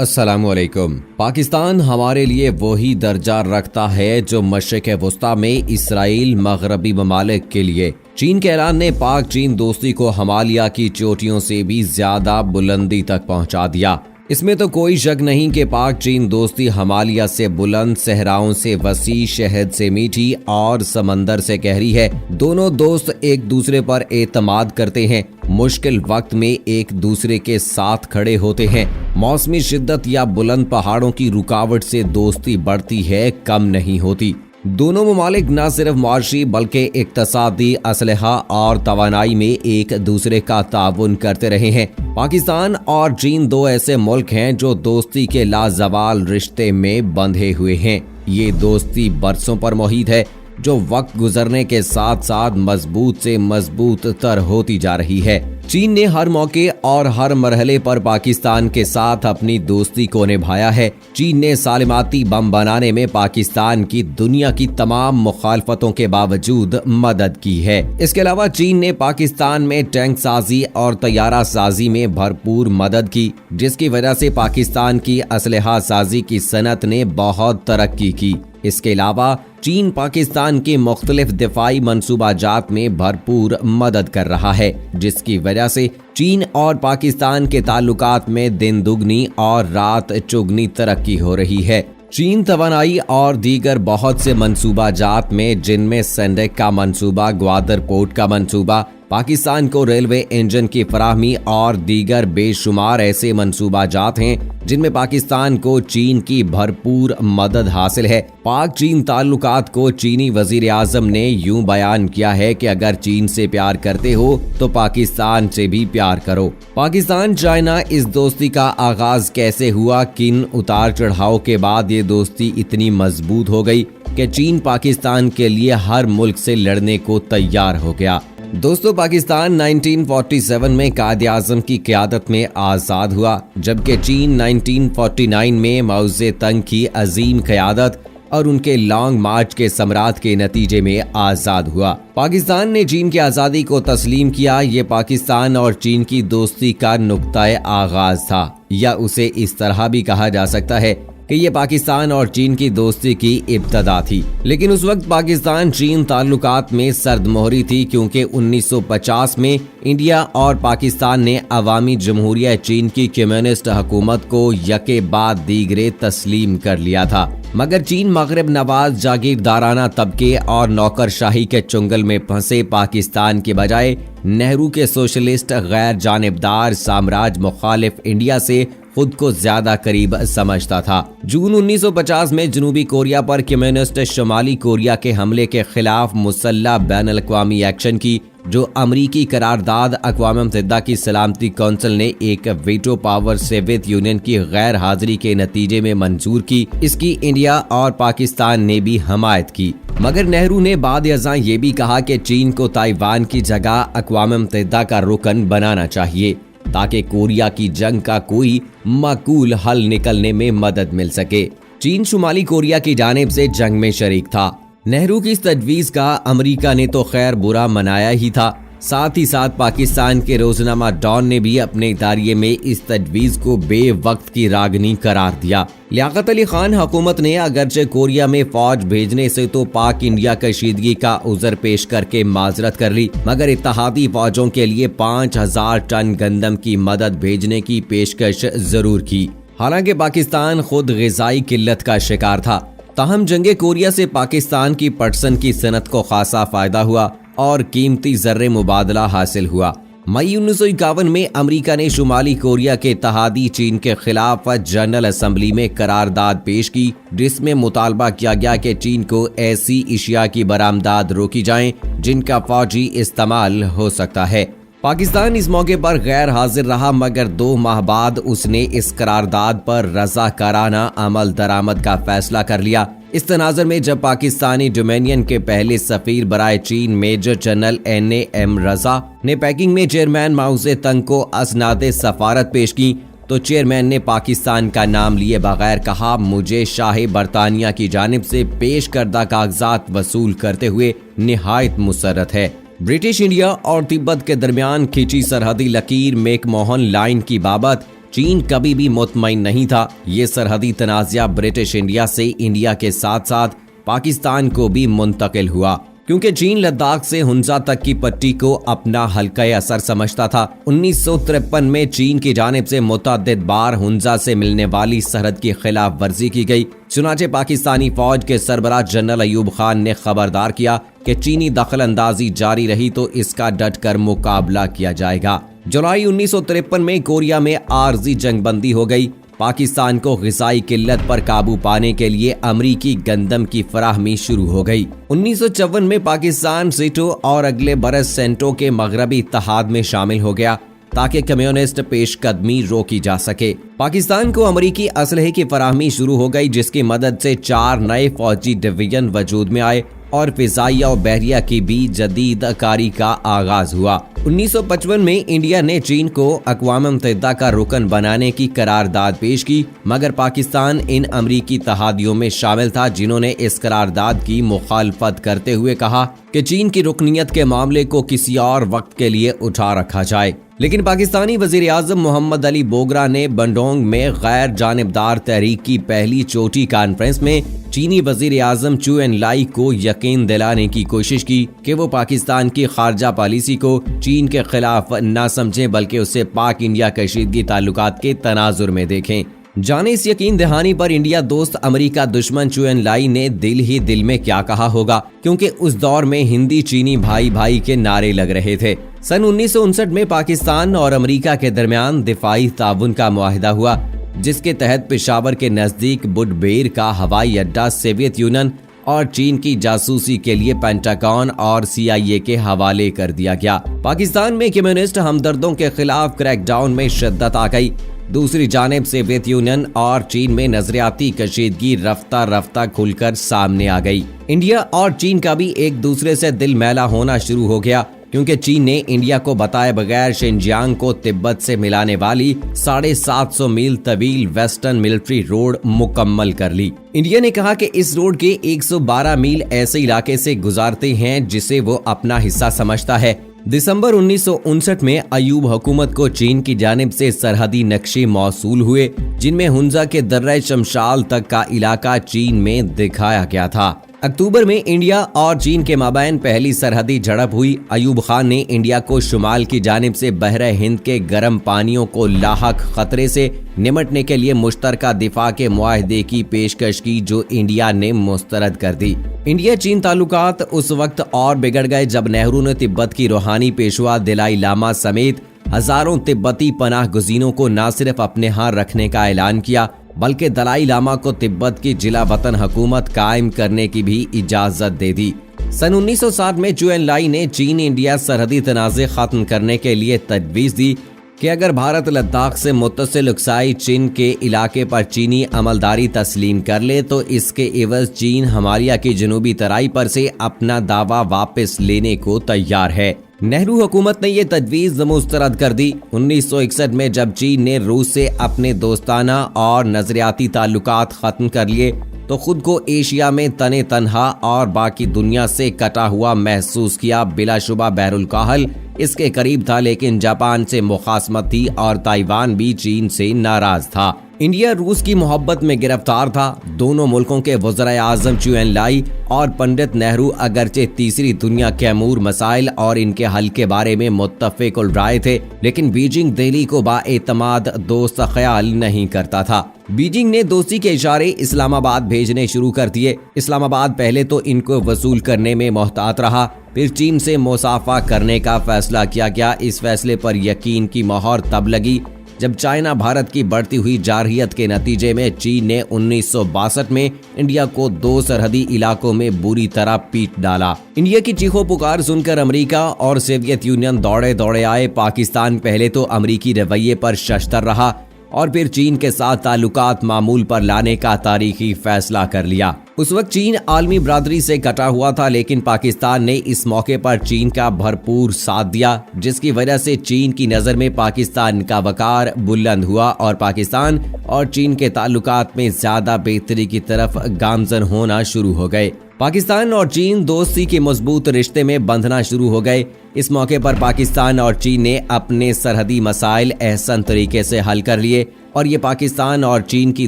अस्सलामुअलैकुम। पाकिस्तान हमारे लिए वही दर्जा रखता है जो मशरिक़ वुस्ता में इसराइल मगरबी ममालिक के लिए। चीन के ऐलान ने पाक चीन दोस्ती को हिमालय की चोटियों से भी ज्यादा बुलंदी तक पहुंचा दिया। इसमें तो कोई शक नहीं कि पाक चीन दोस्ती हिमालय से बुलंद, सहराओं से वसी, शहद से मीठी और समंदर से गहरी है। दोनों दोस्त एक दूसरे पर एतमाद करते हैं, मुश्किल वक्त में एक दूसरे के साथ खड़े होते हैं। मौसमी शिद्दत या बुलंद पहाड़ों की रुकावट से दोस्ती बढ़ती है, कम नहीं होती। दोनों ममालिक न सिर्फ मुआशी बल्कि इक्तसादी, असलहा और तवानाई में एक दूसरे का ताउन करते रहे हैं। पाकिस्तान और चीन दो ऐसे मुल्क हैं जो दोस्ती के लाजवाल रिश्ते में बंधे हुए हैं। ये दोस्ती बरसों पर मुहित है जो वक्त गुजरने के साथ साथ मजबूत से मजबूत तर होती जा रही है। चीन ने हर मौके और हर मरहले पर पाकिस्तान के साथ अपनी दोस्ती को निभाया है। चीन ने सालिमाती बम बनाने में पाकिस्तान की दुनिया की तमाम मुखालफतों के बावजूद मदद की है। इसके अलावा चीन ने पाकिस्तान में टैंक साजी और तैयारा साजी में भरपूर मदद की, जिसकी वजह से पाकिस्तान की असलहा साजी की सनत ने बहुत तरक्की की। इसके अलावा चीन पाकिस्तान के मुख्तलिफ दिफाई मंसूबाजात में भरपूर मदद कर रहा है, जिसकी वजह से चीन और पाकिस्तान के ताल्लुकात में दिन दुगनी और रात चुगनी तरक्की हो रही है। चीन तवानाई और दीगर बहुत से मंसूबाजात में, जिनमें सैंडेक का मंसूबा, ग्वादर पोर्ट का मंसूबा, पाकिस्तान को रेलवे इंजन की फराहमी और दीगर बेशुमार ऐसे मंसूबाजात हैं जिनमें पाकिस्तान को चीन की भरपूर मदद हासिल है। पाक चीन ताल्लुकात को चीनी वजीर आजम ने यूं बयान किया है कि अगर चीन से प्यार करते हो तो पाकिस्तान से भी प्यार करो। पाकिस्तान चाइना इस दोस्ती का आगाज कैसे हुआ, किन उतार चढ़ाव के बाद ये दोस्ती इतनी मजबूत हो गई कि चीन पाकिस्तान के लिए हर मुल्क से लड़ने को तैयार हो गया। दोस्तों, पाकिस्तान 1947 में कायद-ए-आज़म की क़यादत में आज़ाद हुआ, जबकि चीन 1949 में माओ ज़ेतुंग की अजीम क़यादत और उनके लॉन्ग मार्च के सम्राट के नतीजे में आज़ाद हुआ। पाकिस्तान ने चीन की आज़ादी को तस्लीम किया। ये पाकिस्तान और चीन की दोस्ती का नुक्ता-ए आगाज़ था, या उसे इस तरह भी कहा जा सकता है कि ये पाकिस्तान और चीन की दोस्ती की इब्तदा थी। लेकिन उस वक्त पाकिस्तान चीन ताल्लुकात में सर्द मोहरी थी, क्योंकि 1950 में इंडिया और पाकिस्तान ने अवामी जमहूरिया चीन की कम्युनिस्ट हुकूमत को यके बाद दीगरे तस्लीम कर लिया था। मगर चीन मगरब नवाज जागीरदाराना तबके और नौकरशाही के चुंगल में फंसे पाकिस्तान के बजाय नेहरू के सोशलिस्ट गैर जानिबदार साम्राज्य मुखालिफ इंडिया से खुद को ज्यादा करीब समझता था। जून 1950 में जनूबी कोरिया पर कम्युनिस्ट शुमाली कोरिया के हमले के खिलाफ मुसल्लह बैनुल-अक़वामी एक्शन की, जो अमरीकी करारदाद अक़वाम मुत्तहिदा की सलामती कौंसिल ने एक वीटो पावर सोवियत यूनियन की गैर हाजिरी के नतीजे में मंजूर की। इसकी इंडिया और पाकिस्तान ने भी हमायत की। मगर नेहरू ने बाद-ए-अज़ां ये भी कहा कि चीन को ताइवान की जगह अक़वाम मुत्तहिदा का रुकन बनाना चाहिए, ताकि कोरिया की जंग का कोई माकूल हल निकलने में मदद मिल सके। चीन शुमाली कोरिया की जानिब से जंग में शरीक था। नेहरू की इस तजवीज़ का अमेरिका ने तो खैर बुरा मनाया ही था, साथ ही साथ पाकिस्तान के रोजनामा डॉन ने भी अपने इतारिये में इस तजवीज़ को बेवक्त की रागनी करार दिया। लियाकत अली खान हुकूमत ने अगरचे कोरिया में फौज भेजने से तो पाक इंडिया कशीदगी का उज़र पेश करके माजरत कर ली, मगर इत्तेहादी फौजों के लिए 5000 टन गंदम की मदद भेजने की पेशकश जरूर की। हालांकि पाकिस्तान खुद ग़िज़ाई किल्लत का शिकार था। ताहम जंगे कोरिया से पाकिस्तान की पटसन की सनत को खासा फायदा हुआ और कीमती ज़र्रे मुबादला हासिल हुआ। मई 1951 में अमेरिका ने शुमाली कोरिया के इत्तेहादी चीन के खिलाफ जनरल असम्बली में करारदाद पेश की, जिसमें मुतालबा किया गया कि चीन को ऐसी अशिया की बरामदाद रोकी जाएं जिनका फौजी इस्तेमाल हो सकता है। पाकिस्तान इस मौके पर गैर हाजिर रहा, मगर 2 माह बाद उसने इस करारदाद पर रज़ाकाराना अमल दरामद का फैसला कर लिया। इस तनाज़ुर में जब पाकिस्तानी डोमेनियन के पहले सफीर बराए चीन मेजर जनरल NAM रज़ा ने पेकिंग में चेयरमैन माओ ज़ेतुंग को असनादे सफारत पेश की, तो चेयरमैन ने पाकिस्तान का नाम लिए बगैर कहा, मुझे शाह बरतानिया की जानिब से पेश करदा कागजात वसूल करते हुए निहायत मुसर्रत है। ब्रिटिश इंडिया और तिब्बत के दरमियान खिंची सरहदी लकीर मैकमोहन लाइन की बाबत चीन कभी भी मुतमईन नहीं था। ये सरहदी तनाज़ा ब्रिटिश इंडिया से इंडिया के साथ साथ पाकिस्तान को भी मुंतकिल हुआ, क्योंकि चीन लद्दाख से हुंजा तक की पट्टी को अपना हल्का असर समझता था। 1953 में चीन की जानिब से मुतअद्दिद बार हुंजा से मिलने वाली सरहद की खिलाफ वर्जी की गई। चुनाचे पाकिस्तानी फौज के सरबराह जनरल अयूब खान ने खबरदार किया कि चीनी दखल अंदाजी जारी रही तो इसका डट कर मुकाबला किया जाएगा। जुलाई 1953 में कोरिया में आर्जी जंगबंदी हो गई। पाकिस्तान को ग़िज़ाई किल्लत पर काबू पाने के लिए अमरीकी गंदम की फराहमी शुरू हो गई। 1954 में पाकिस्तान सीटो और अगले बरस सेंटो के मगरबी इत्तेहाद में शामिल हो गया ताकि कम्युनिस्ट पेशकदमी रोकी जा सके। पाकिस्तान को अमरीकी असलहे की फराहमी शुरू हो गई, जिसकी मदद से 4 नए फौजी डिवीजन वजूद में आए और फिजाइया और बहरिया की भी जदीद कारी का आगाज हुआ। 1955 में इंडिया ने चीन को अक़वाम मुत्तहिदा का रुकन बनाने की करारदाद पेश की, मगर पाकिस्तान इन अमरीकी इत्तेहादियों में शामिल था जिन्होंने इस करारदाद की मुखालफत करते हुए कहा कि चीन की रुकनीत के मामले को किसी और वक्त के लिए उठा रखा जाए। लेकिन पाकिस्तानी वज़ीर आज़म मोहम्मद अली बोगरा ने बंडोंग में गैर जानिबदार तहरीक की पहली चोटी कॉन्फ्रेंस में चीनी वज़ीर आज़म चू एनलाई को यकीन दिलाने की कोशिश की कि वो पाकिस्तान की खारजा पॉलिसी को चीन के खिलाफ न समझें बल्कि उसे पाक इंडिया कशीदगी ताल्लुकात के तनाजुर में देखें। जाने इस यकीन दहानी पर इंडिया दोस्त अमेरिका दुश्मन चू एनलाई ने दिल ही दिल में क्या कहा होगा, क्योंकि उस दौर में हिंदी चीनी भाई भाई के नारे लग रहे थे। सन 1959 में पाकिस्तान और अमेरिका के दरमियान दिफाई ताउन का मुआहिदा हुआ, जिसके तहत पेशावर के नजदीक बुडबेर का हवाई अड्डा सोवियत यूनियन और चीन की जासूसी के लिए पेंटागन और CIA के हवाले कर दिया गया। पाकिस्तान में कम्युनिस्ट हमदर्दों के खिलाफ क्रैकडाउन में शिद्दत आ गई। दूसरी जानिब सोवियत यूनियन और चीन में नजरियाती कशीदगी रफ्ता रफ्ता खुलकर सामने आ गई। इंडिया और चीन का भी एक दूसरे से दिल मैला होना शुरू हो गया, क्योंकि चीन ने इंडिया को बताए बगैर शिनजियांग को तिब्बत से मिलाने वाली 750 मील तवील वेस्टर्न मिलिट्री रोड मुकम्मल कर ली। इंडिया ने कहा कि इस रोड के 112 मील ऐसे इलाके से गुजारते हैं जिसे वो अपना हिस्सा समझता है। दिसंबर 1959 में अयूब हुकूमत को चीन की जानिब से सरहदी नक्शे मौसूल हुए, जिनमें हुंजा के दर्रे शमशाल तक का इलाका चीन में दिखाया गया था। अक्टूबर में इंडिया और चीन के माबैन पहली सरहदी झड़प हुई। अयूब खान ने इंडिया को शुमाल की जानिब से बहरे हिंद के गर्म पानियों को लाहक खतरे से निमटने के लिए मुश्तरका दिफा के मुआहदे की पेशकश की, जो इंडिया ने मुस्तरद कर दी। इंडिया चीन ताल्लुकात उस वक्त और बिगड़ गए जब नेहरू ने तिब्बत की रूहानी पेशवा दलाई लामा समेत हजारों तिब्बती पनाह गुज़ीनों को न सिर्फ अपने यहाँ रखने का ऐलान किया, बल्कि दलाई लामा को तिब्बत की जिला वतन हुकूमत कायम करने की भी इजाजत दे दी। सन 1960 में चू एनलाई ने चीन इंडिया सरहदी तनाज़े खत्म करने के लिए तजवीज़ दी कि अगर भारत लद्दाख से मुत्तसिल अक्साई चीन के इलाके पर चीनी अमलदारी तस्लीम कर ले तो इसके एवज चीन हिमालय की जनूबी तराई पर से अपना दावा वापस लेने को तैयार है। नेहरू हुकूमत ने यह तजवीज़ मुस्तरद कर दी। 1961 में जब चीन ने रूस से अपने दोस्ताना और नजरियाती ताल्लुकात खत्म कर लिए तो खुद को एशिया में तने तन्हा और बाकी दुनिया से कटा हुआ महसूस किया। बिलाशुबा बहरुल काहल इसके करीब था, लेकिन जापान से मुखासमत थी और ताइवान भी चीन से नाराज था। इंडिया रूस की मोहब्बत में गिरफ्तार था। दोनों मुल्कों के वज़ीर आज़म चू एनलाई और पंडित नेहरू अगरचे तीसरी दुनिया के अमूर मसाइल और इनके हल के बारे में मुत्तफ़िक़ राय थे, लेकिन बीजिंग दिल्ली को बाएतमाद दोस्त ख्याल नहीं करता था। बीजिंग ने दोस्ती के इशारे इस्लामाबाद भेजने शुरू कर दिए। इस्लामाबाद पहले तो इनको वसूल करने में मोहतात रहा, फिर चीन से मुसाफा करने का फैसला किया गया। इस फैसले पर यकीन की मोहर तब लगी जब चाइना भारत की बढ़ती हुई जारहियत के नतीजे में चीन ने 1962 में इंडिया को 2 सरहदी इलाकों में बुरी तरह पीट डाला। इंडिया की चीखों पुकार सुनकर अमेरिका और सोवियत यूनियन दौड़े दौड़े आए। पाकिस्तान पहले तो अमेरिकी रवैये पर शशतर रहा और फिर चीन के साथ ताल्लुकात मामूल पर लाने का तारीखी फैसला कर लिया। उस वक्त चीन आलमी बरादरी से कटा हुआ था, लेकिन पाकिस्तान ने इस मौके पर चीन का भरपूर साथ दिया, जिसकी वजह से चीन की नज़र में पाकिस्तान का वकार बुलंद हुआ और पाकिस्तान और चीन के ताल्लुकात में ज्यादा बेहतरी की तरफ गामजन होना शुरू हो गए। पाकिस्तान और चीन दोस्ती के मजबूत रिश्ते में बंधना शुरू हो गए। इस मौके पर पाकिस्तान और चीन ने अपने सरहदी मसाइल अहसन तरीके से हल कर लिए और ये पाकिस्तान और चीन की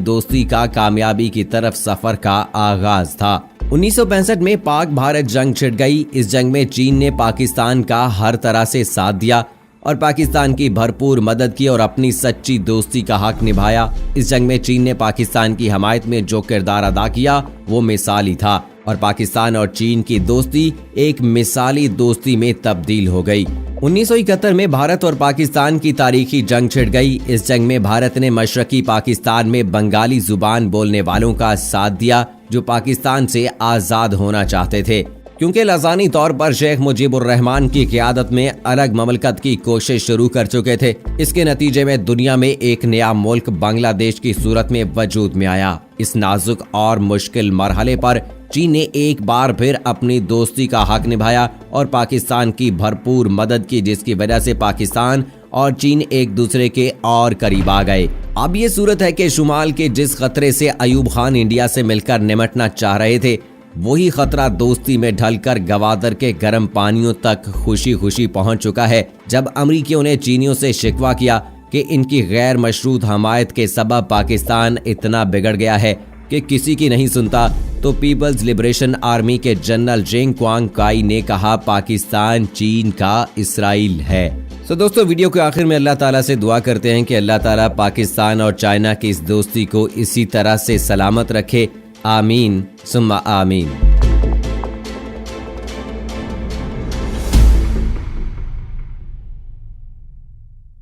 दोस्ती का कामयाबी की तरफ सफर का आगाज था। 1965 में पाक भारत जंग छिड़ गई। इस जंग में चीन ने पाकिस्तान का हर तरह से साथ दिया और पाकिस्तान की भरपूर मदद की और अपनी सच्ची दोस्ती का हक निभाया। इस जंग में चीन ने पाकिस्तान की हमायत में जो किरदार अदा किया वो मिसाली था और पाकिस्तान और चीन की दोस्ती एक मिसाली दोस्ती में तब्दील हो गई। 1971 में भारत और पाकिस्तान की तारीखी जंग छिड़ गई। इस जंग में भारत ने मशरकी पाकिस्तान में बंगाली जुबान बोलने वालों का साथ दिया जो पाकिस्तान से आजाद होना चाहते थे, क्योंकि लाज़ानी तौर पर शेख मुजीबुर रहमान की क़यादत में अलग ममलकत की कोशिश शुरू कर चुके थे। इसके नतीजे में दुनिया में एक नया मुल्क बांग्लादेश की सूरत में वजूद में आया। इस नाजुक और मुश्किल मरहले पर चीन ने एक बार फिर अपनी दोस्ती का हक निभाया और पाकिस्तान की भरपूर मदद की, जिसकी वजह से पाकिस्तान और चीन एक दूसरे के और करीब आ गए। अब ये सूरत है कि शुमाल के जिस खतरे से अयूब खान इंडिया से मिलकर निमटना चाह रहे थे, वही खतरा दोस्ती में ढलकर गवादर के गर्म पानियों तक खुशी खुशी पहुंच चुका है। जब अमरीकियों ने चीनियों से शिकवा किया कि इनकी गैर मशरूत हमायत के सबब पाकिस्तान इतना बिगड़ गया है कि किसी की नहीं सुनता, तो पीपल्स लिबरेशन आर्मी के जनरल जेंग क्वांग काई ने कहा पाकिस्तान चीन का इसराइल है। तो दोस्तों, वीडियो के आखिर में अल्लाह ताला से दुआ करते हैं कि अल्लाह ताला पाकिस्तान और चाइना की इस दोस्ती को इसी तरह से सलामत रखे। आमीन सुम्मा आमीन।